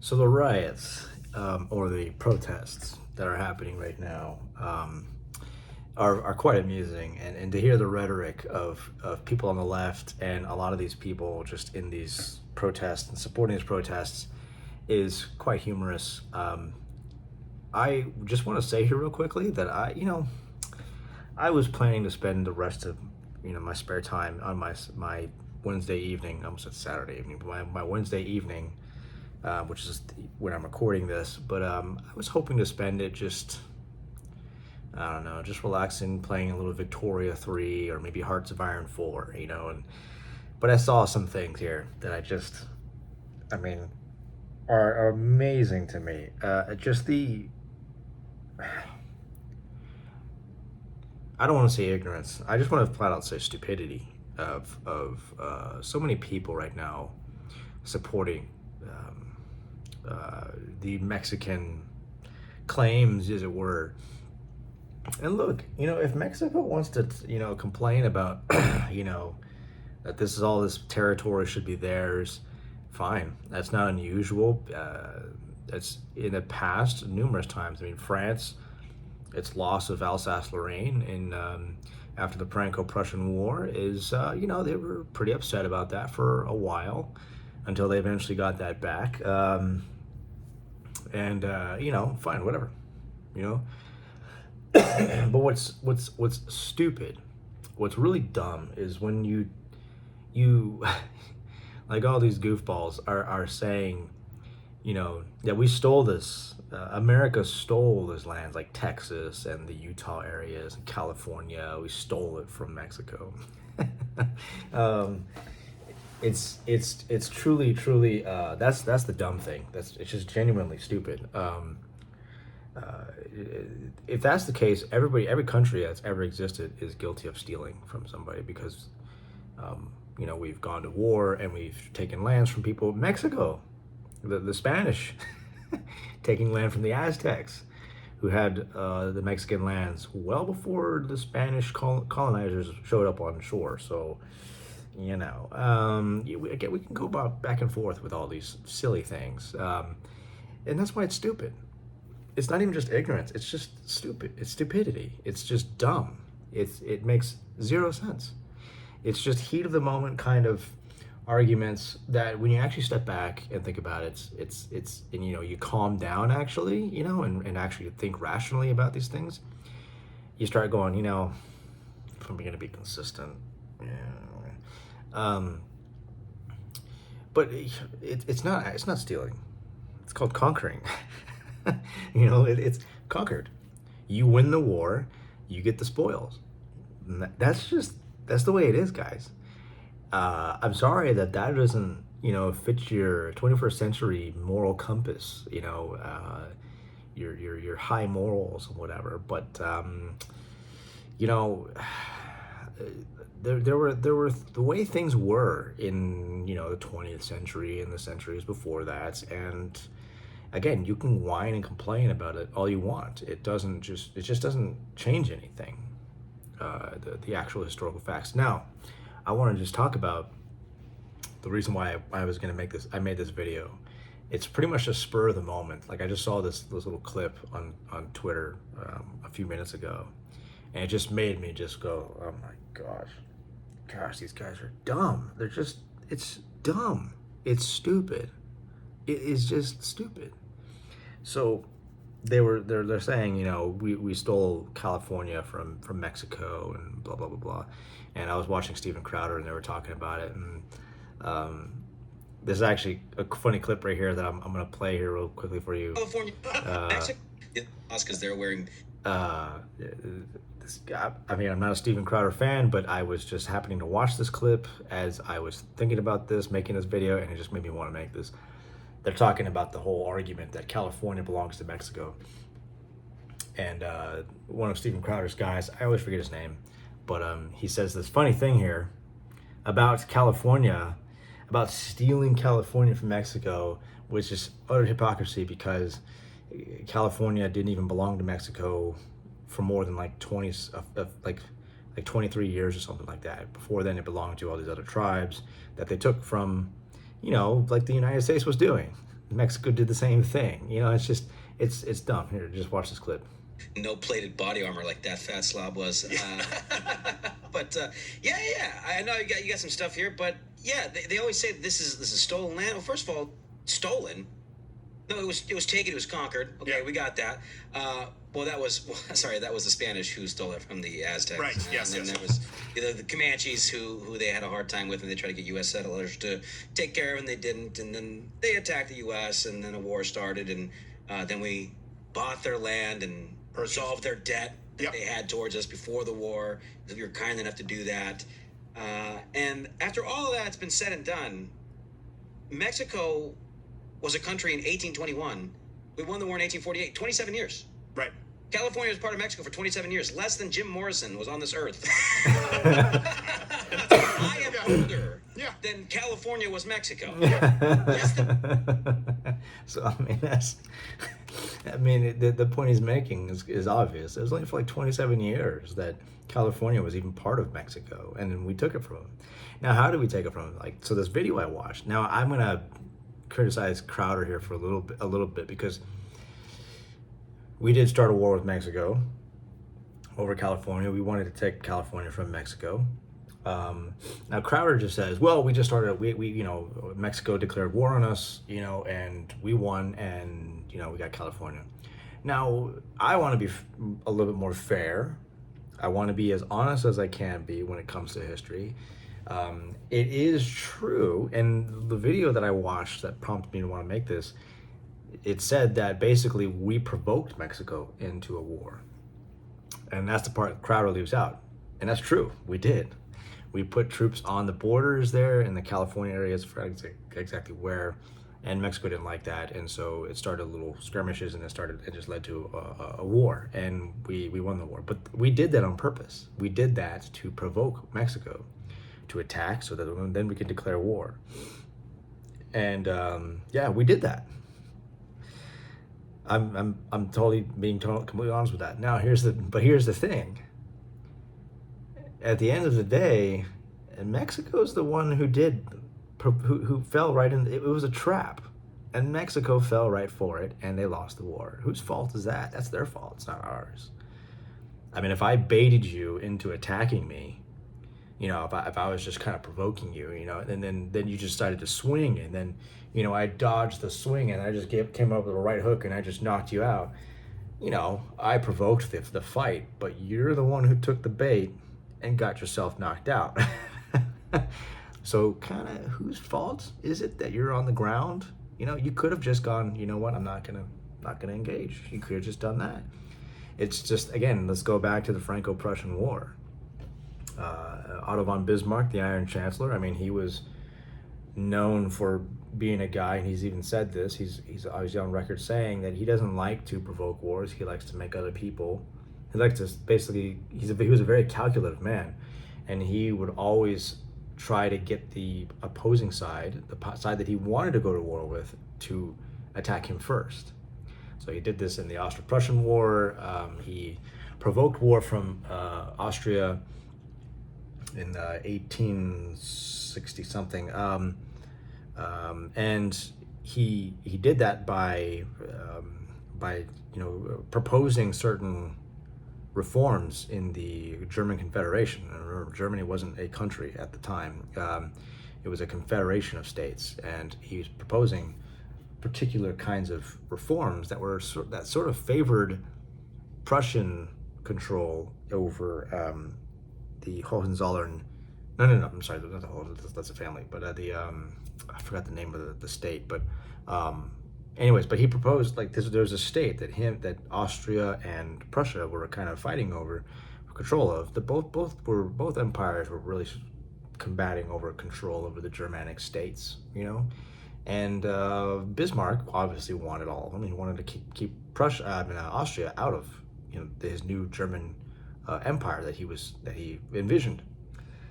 So the riots, or the protests that are happening right now, are quite amusing, and to hear the rhetoric of people on the left and a lot of these people just in these protests and supporting these protests is quite humorous. I just want to say here real quickly that I was planning to spend the rest of my spare time on my Wednesday evening. I almost said Saturday evening, but my Wednesday evening, which is when I'm recording this. But I was hoping to spend it just, I don't know, just relaxing, playing a little Victoria 3 or maybe Hearts of Iron 4, and but I saw some things here that I mean, are amazing to me. Just the, I don't want to say ignorance. I just want to flat out say stupidity of so many people right now supporting the Mexican claims, as it were. And look, if Mexico wants to, complain about, that this territory should be theirs, fine. That's not unusual. That's in the past numerous times. I mean, France, its loss of Alsace-Lorraine in after the Franco-Prussian War is, they were pretty upset about that for a while until they eventually got that back. Fine, whatever, you know. But what's stupid, what's really dumb is when you like all these goofballs are saying, that we stole this. America stole this lands like Texas and the Utah areas and California. We stole it from Mexico. um, it's truly that's the dumb thing. It's just genuinely stupid. Uh, if that's the case, every country that's ever existed is guilty of stealing from somebody because, we've gone to war and we've taken lands from people. Mexico, the Spanish, taking land from the Aztecs, who had the Mexican lands well before the Spanish colonizers showed up on shore. So, again, we can go back and forth with all these silly things, and that's why it's stupid. It's not even just ignorance. It's just stupid. It's stupidity. It's just dumb. It makes zero sense. It's just heat of the moment kind of arguments that when you actually step back and think about it, it's and you calm down actually, and actually think rationally about these things. You start going, if I'm going to be consistent, yeah. Um, but it's not stealing. It's called conquering. It's conquered. You win the war, you get the spoils. That's the way it is, guys. I'm sorry that doesn't, fit your 21st century moral compass, your high morals or whatever. But you know, there were the way things were in the 20th century and the centuries before that, and again, you can whine and complain about it all you want. It just doesn't change anything. The actual historical facts. Now, I want to just talk about the reason why I was going to make this. I made this video. It's pretty much a spur of the moment. Like I just saw this little clip on Twitter a few minutes ago, and it just made me just go, oh my gosh, these guys are dumb. It's dumb. It's stupid. It is just stupid. So they're saying, we stole California from Mexico and blah blah blah blah. And I was watching Steven Crowder and they were talking about it, and this is actually a funny clip right here that I'm gonna play here real quickly for you. California, Mexico, because they're wearing. This guy, I mean, I'm not a Steven Crowder fan, but I was just happening to watch this clip as I was thinking about this, making this video, and it just made me want to make this. They're talking about the whole argument that California belongs to Mexico. And one of Steven Crowder's guys, I always forget his name, but he says this funny thing here about California, about stealing California from Mexico, which is utter hypocrisy because California didn't even belong to Mexico for more than like 23 years or something like that. Before then, it belonged to all these other tribes that they took from, like the United States was doing. Mexico did the same thing. You know, it's just it's dumb. Here, just watch this clip. No plated body armor like that fat slob was. But yeah, I know you got some stuff here, but yeah, they always say this is stolen land. Well, first of all, stolen. No, it was taken. It was conquered. Okay, we got that. Well, that was that was the Spanish who stole it from the Aztecs. Right. Yes. And then there was the Comanches who they had a hard time with, and they tried to get U.S. settlers to take care of, and they didn't. And then they attacked the U.S. and then a war started, and then we bought their land and resolved their debt that they had towards us before the war. We were kind enough to do that. And after all of that's been said and done, Mexico was a country in 1821. We won the war in 1848. 27 years. Right. California was part of Mexico for 27 years. Less than Jim Morrison was on this earth. I am older than California was Mexico. So I mean the point he's making is obvious. It was only for like 27 years that California was even part of Mexico, and then we took it from him. Now, how did we take it from him? Like, so this video I watched. Now I'm gonna criticize Crowder here for a little bit because we did start a war with Mexico over California. We wanted to take California from Mexico. Now Crowder just says, well, we just started, we Mexico declared war on us, and we won, and, we got California. Now, I want to be a little bit more fair. I want to be as honest as I can be when it comes to history. It is true, and the video that I watched that prompted me to want to make this, it said that basically we provoked Mexico into a war. And that's the part Crowder leaves out. And that's true, we did. We put troops on the borders there in the California areas, for exactly where, and Mexico didn't like that, and so it started little skirmishes, and it just led to a war, and we won the war. But we did that on purpose. We did that to provoke Mexico to attack, so that then we could declare war. And we did that. I'm being completely honest with that. Now here's the thing. At the end of the day, Mexico's the one who fell right in. It was a trap, and Mexico fell right for it, and they lost the war. Whose fault is that? That's their fault. It's not ours. I mean, if I baited you into attacking me, if I was just kind of provoking you, and then you just started to swing, and then, I dodged the swing, and I just came up with a right hook, and I just knocked you out. I provoked the fight, but you're the one who took the bait and got yourself knocked out. So kind of whose fault is it that you're on the ground? You could have just gone, you know what, I'm not gonna engage. You could have just done that. It's just, again, let's go back to the Franco-Prussian War. Otto von Bismarck, the Iron Chancellor, I mean, he was known for being a guy, and he's even said this, he's obviously on record saying that he doesn't like to provoke wars. He likes to make other people, he likes to basically, he was a very calculative man, and he would always try to get the opposing side, the side that he wanted to go to war with, to attack him first. So he did this in the Austro-Prussian War. He provoked war from Austria in 1860 something, and he did that by proposing certain reforms in the German Confederation. Remember, Germany wasn't a country at the time. It was a confederation of states, and he was proposing particular kinds of reforms that sort of favored Prussian control over the Hohenzollern. No, I'm sorry, not the Hohenzollern, that's a family, but I forgot the name of the state, but anyways, but he proposed, like, there was a state that Austria and Prussia were kind of fighting over control of. Both empires were really combating over control over the Germanic states, and Bismarck obviously wanted all of them. He wanted to keep Austria out of his new German empire that he envisioned.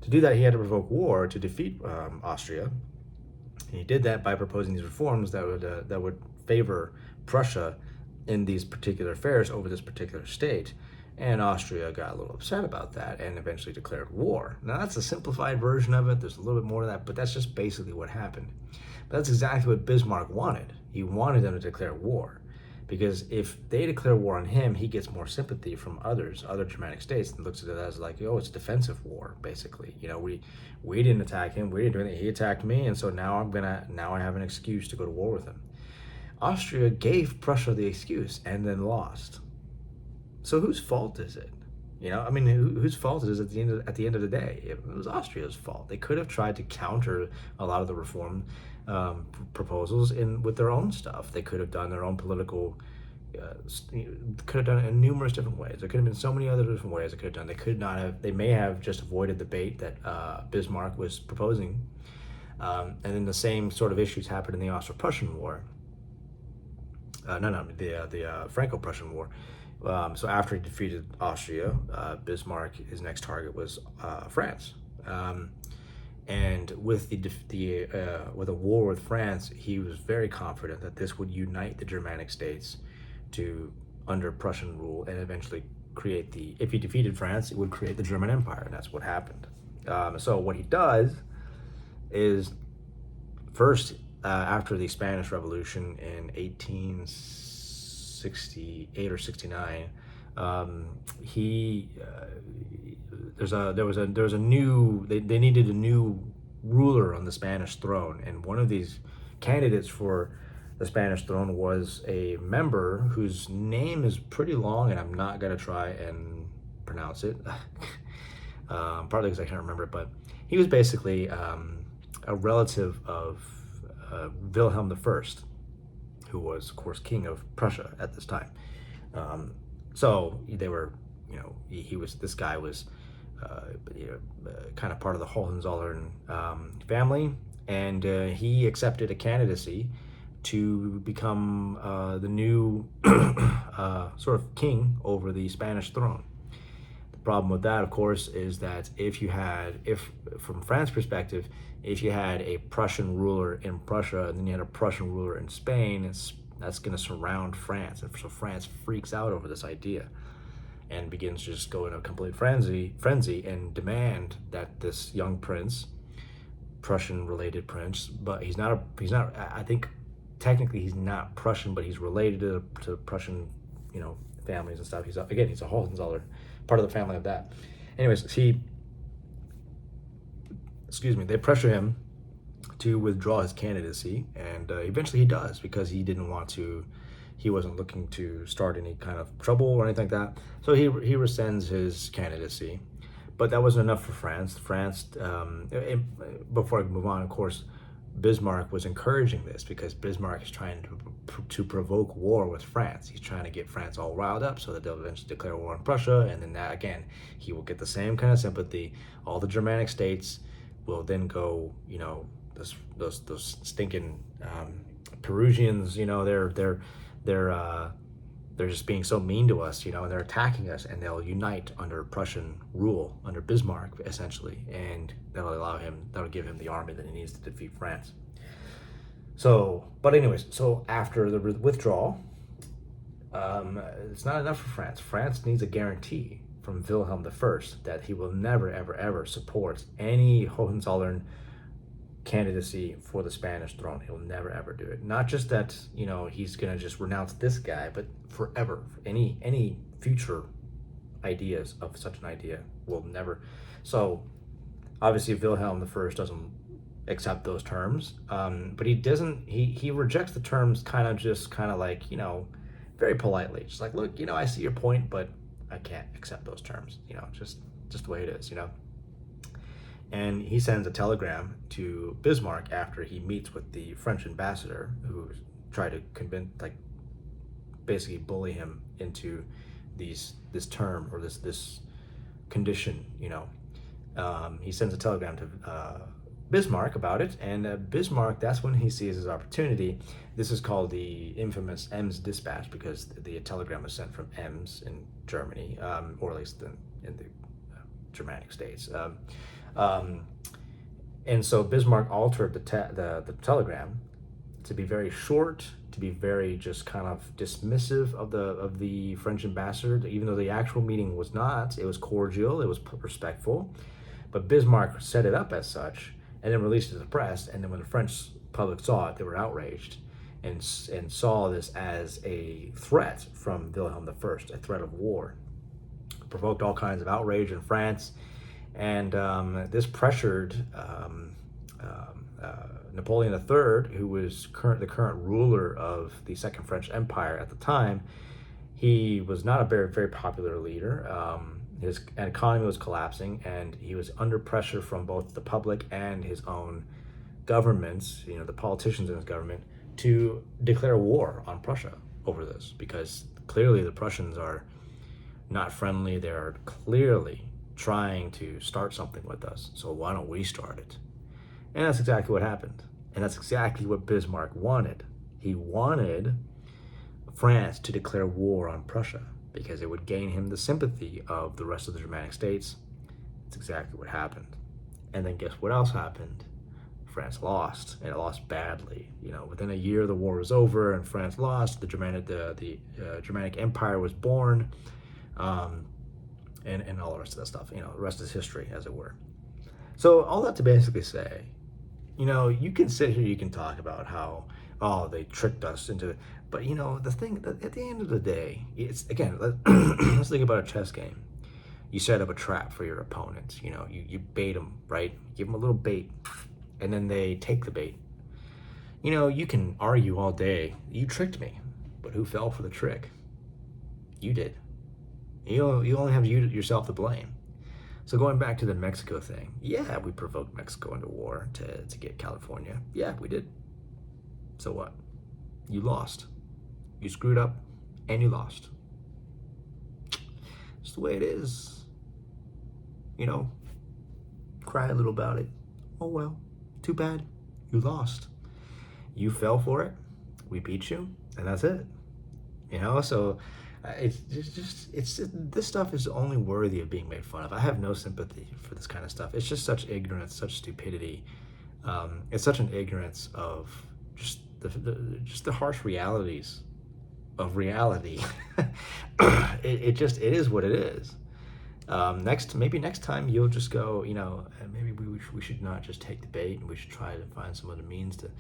To do that, he had to provoke war to defeat Austria. And he did that by proposing these reforms that would favor Prussia in these particular affairs over this particular state. And Austria got a little upset about that and eventually declared war. Now, that's a simplified version of it. There's a little bit more to that, but that's just basically what happened. But that's exactly what Bismarck wanted. He wanted them to declare war, because if they declare war on him, he gets more sympathy from other Germanic states, and looks at it as like, oh, it's defensive war, basically. We didn't attack him, we didn't do anything. He attacked me, and so now I have an excuse to go to war with him. Austria gave Prussia the excuse and then lost. So whose fault is it? Whose fault is it at the end of the day? It was Austria's fault. They could have tried to counter a lot of the reform proposals with their own stuff. They could have done their own political. Could have done it in numerous different ways. There could have been so many other different ways they could have done. They could not have. They may have just avoided the bait that Bismarck was proposing, and then the same sort of issues happened in the Austro-Prussian War. The Franco-Prussian War. So after he defeated Austria, Bismarck, his next target was France. And with with a war with France, he was very confident that this would unite the Germanic states under Prussian rule, and eventually if he defeated France, it would create the German Empire, and that's what happened. So what he does is, first, after the Spanish Revolution in 1868 or 69, they needed a new ruler on the Spanish throne, and one of these candidates for the Spanish throne was a member whose name is pretty long, and I'm not gonna try and pronounce it, partly because I can't remember it, but he was basically a relative of Wilhelm I, who was, of course, king of Prussia at this time. So they were, this guy was kind of part of the Hohenzollern family, and he accepted a candidacy to become the new sort of king over the Spanish throne. The problem with that, of course, is that from France's perspective, if you had a Prussian ruler in Prussia and then you had a Prussian ruler in Spain, that's going to surround France, and so France freaks out over this idea and begins to just go in a complete frenzy and demand that this young prince, Prussian-related prince, but he's not. I think technically he's not Prussian, but he's related to Prussian, families and stuff. He's a Hohenzollern, part of the family of that. Anyways, they pressure him to withdraw his candidacy, and eventually he does, because he wasn't looking to start any kind of trouble or anything like that. So he rescinds his candidacy, but that wasn't enough for France. Before I move on, of course, Bismarck was encouraging this, because Bismarck is trying to provoke war with France. He's trying to get France all riled up so that they'll eventually declare war on Prussia, and then that, again, he will get the same kind of sympathy. All the Germanic states will then go, those stinking Perusians, they're just being so mean to us, and they're attacking us, and they'll unite under Prussian rule, under Bismarck, essentially, and that'll give him the army that he needs to defeat France. So after the withdrawal, it's not enough for France. France needs a guarantee from Wilhelm I that he will never, ever, ever support any Hohenzollern candidacy for the Spanish throne. He'll never, ever do it. Not just that, he's gonna just renounce this guy, but forever. Any future ideas of such an idea will never. So obviously Wilhelm I doesn't accept those terms, but he doesn't. He rejects the terms kind of like, very politely, just like, look, I see your point, but I can't accept those terms. Just the way it is. And he sends a telegram to Bismarck after he meets with the French ambassador, who tried to basically bully him into this term, or this condition. He sends a telegram to Bismarck about it, and Bismarck, that's when he sees his opportunity. This is called the infamous Ems dispatch, because the telegram was sent from Ems in Germany, or at least in the Germanic states. And so Bismarck altered the telegram to be very short, to be very just kind of dismissive of the French ambassador, even though the actual meeting was not. It was cordial, it was respectful, but Bismarck set it up as such, and then released it to the press. And then when the French public saw it, they were outraged, and saw this as a threat from Wilhelm I, a threat of war. It provoked all kinds of outrage in France, and this pressured Napoleon III, who was the current ruler of the Second French Empire at the time. He was not a very, very popular leader. His economy was collapsing, and he was under pressure from both the public and his own governments, the politicians in his government, to declare war on Prussia over this, because clearly the Prussians are not friendly. They're clearly trying to start something with us, so why don't we start it? And that's exactly what happened. And that's exactly what Bismarck wanted. He wanted France to declare war on Prussia because it would gain him the sympathy of the rest of the Germanic states. That's exactly what happened. And then guess what else happened? France lost, and it lost badly. Within a year the war was over and France lost. The Germanic Empire was born, and all the rest of that stuff. The rest is history, as it were. So all that to basically say, you can sit here, you can talk about how, they tricked us into it. But, the thing, at the end of the day, it's, again, let's think about a chess game. You set up a trap for your opponent. You bait them, right? Give them a little bait, and then they take the bait. You can argue all day, you tricked me, but who fell for the trick? You did. You only have yourself to blame. So going back to the Mexico thing, yeah, we provoked Mexico into war to get California. Yeah, we did. So what? You lost. You screwed up, and you lost. It's the way it is. Cry a little about it. Oh well, too bad. You lost. You fell for it. We beat you, and that's it. So it's this stuff is only worthy of being made fun of. I have no sympathy for this kind of stuff. It's just such ignorance, such stupidity. It's such an ignorance of just the harsh realities of reality. It is what it is. Maybe next time you'll just go, maybe we should not just take the bait, and we should try to find some other means to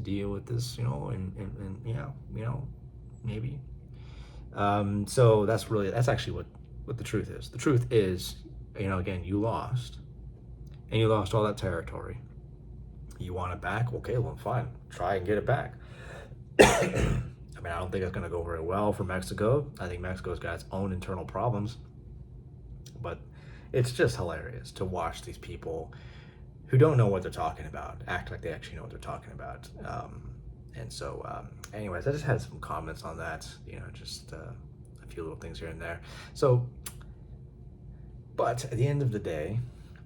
deal with this, maybe. So that's actually what the truth is. The truth is, again, you lost, and you lost all that territory. You want it back? Okay, well, fine. Try and get it back. I don't think it's going to go very well for Mexico. I think Mexico's got its own internal problems. But it's just hilarious to watch these people who don't know what they're talking about act like they actually know what they're talking about. Anyways, I just had some comments on that, just a few little things here and there. So, but at the end of the day,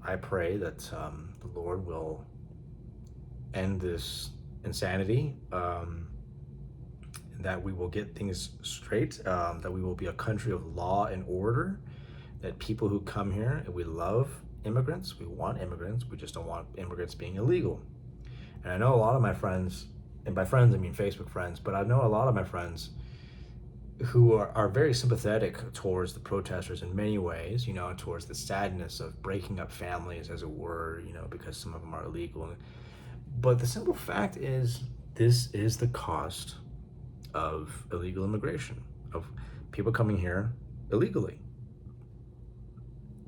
I pray that the Lord will end this insanity, that we will get things straight, that we will be a country of law and order, that people who come here, and we love immigrants, we want immigrants, we just don't want immigrants being illegal. And I know a lot of my friends, and by friends I mean Facebook friends, but I know a lot of my friends who are very sympathetic towards the protesters in many ways, towards the sadness of breaking up families, as it were, because some of them are illegal. But the simple fact is, this is the cost of illegal immigration, of people coming here illegally.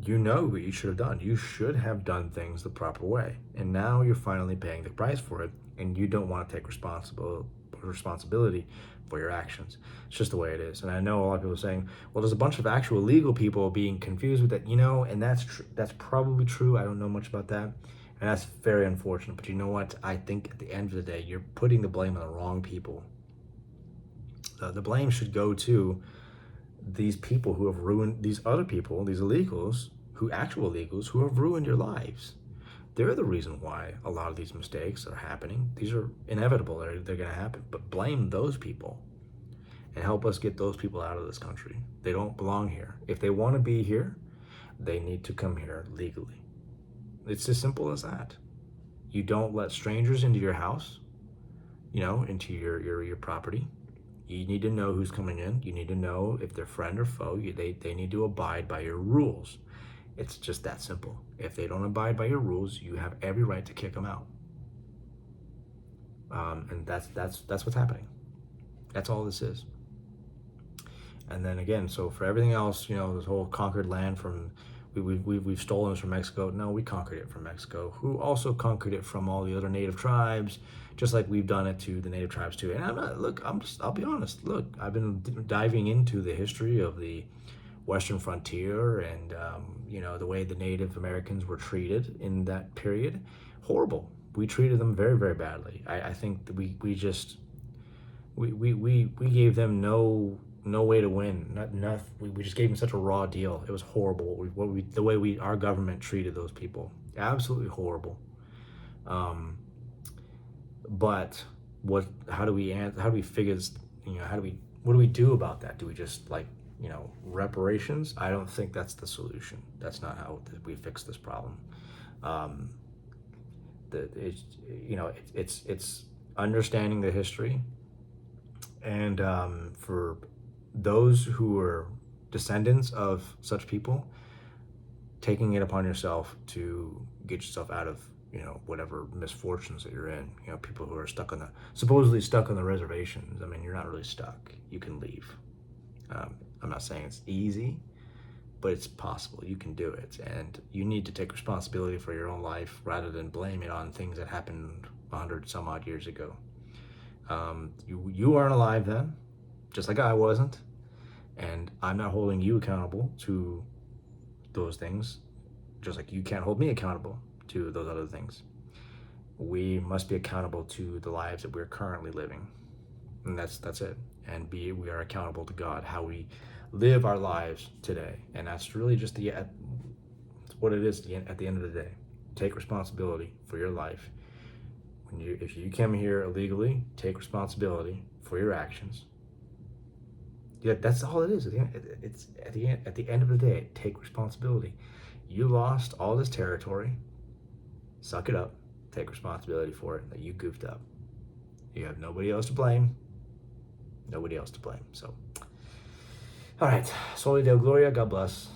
What you should have done. You should have done things the proper way. And now you're finally paying the price for it, and you don't want to take responsibility for your actions. It's just the way it is. And I know a lot of people are saying, well, there's a bunch of actual legal people being confused with that, and that's probably true. I don't know much about that. And that's very unfortunate. But you know what? I think at the end of the day, you're putting the blame on the wrong people. The blame should go to these people who have ruined, these other people, these actual illegals who have ruined your lives. They're the reason why a lot of these mistakes are happening. These are inevitable. They're going to happen. But blame those people and help us get those people out of this country. They don't belong here. If they want to be here, they need to come here legally. It's as simple as that. You don't let strangers into your house, into your property. You need to know who's coming in. You need to know if they're friend or foe. They need to abide by your rules. It's just that simple. If they don't abide by your rules, you have every right to kick them out. And that's what's happening. That's all this is. And then again, so for everything else, this whole conquered land from, we've stolen this from Mexico. No, we conquered it from Mexico, who also conquered it from all the other native tribes, just like we've done it to the native tribes too. And I'll be honest. Look, I've been diving into the history of the Western frontier and, the way the Native Americans were treated in that period. Horrible. We treated them very, very badly. I think that we gave them no way to win. Not enough. We just gave them such a raw deal. It was horrible. The way our government treated those people, absolutely horrible. But how do we figure this? What do we do about that? Do we just reparations? I don't think that's the solution. That's not how we fix this problem. It's understanding the history, and for those who are descendants of such people, taking it upon yourself to get yourself out of whatever misfortunes that you're in. People who are supposedly stuck on the reservations. I mean, you're not really stuck. You can leave. I'm not saying it's easy, but it's possible. You can do it, and you need to take responsibility for your own life rather than blame it on things that happened 100 some odd years ago. You weren't alive then, just like I wasn't, and I'm not holding you accountable to those things, just like you can't hold me accountable to those other things. We must be accountable to the lives that we're currently living, and that's it. And we are accountable to God, how we live our lives today. And that's really just what it is at the end of the day. Take responsibility for your life. If you came here illegally, take responsibility for your actions. Yeah, that's all it is. It's at the end of the day, take responsibility. You lost all this territory. Suck it up. Take responsibility for it. That you goofed up. You have nobody else to blame. Nobody else to blame. So, all right. Soli Deo Gloria. God bless.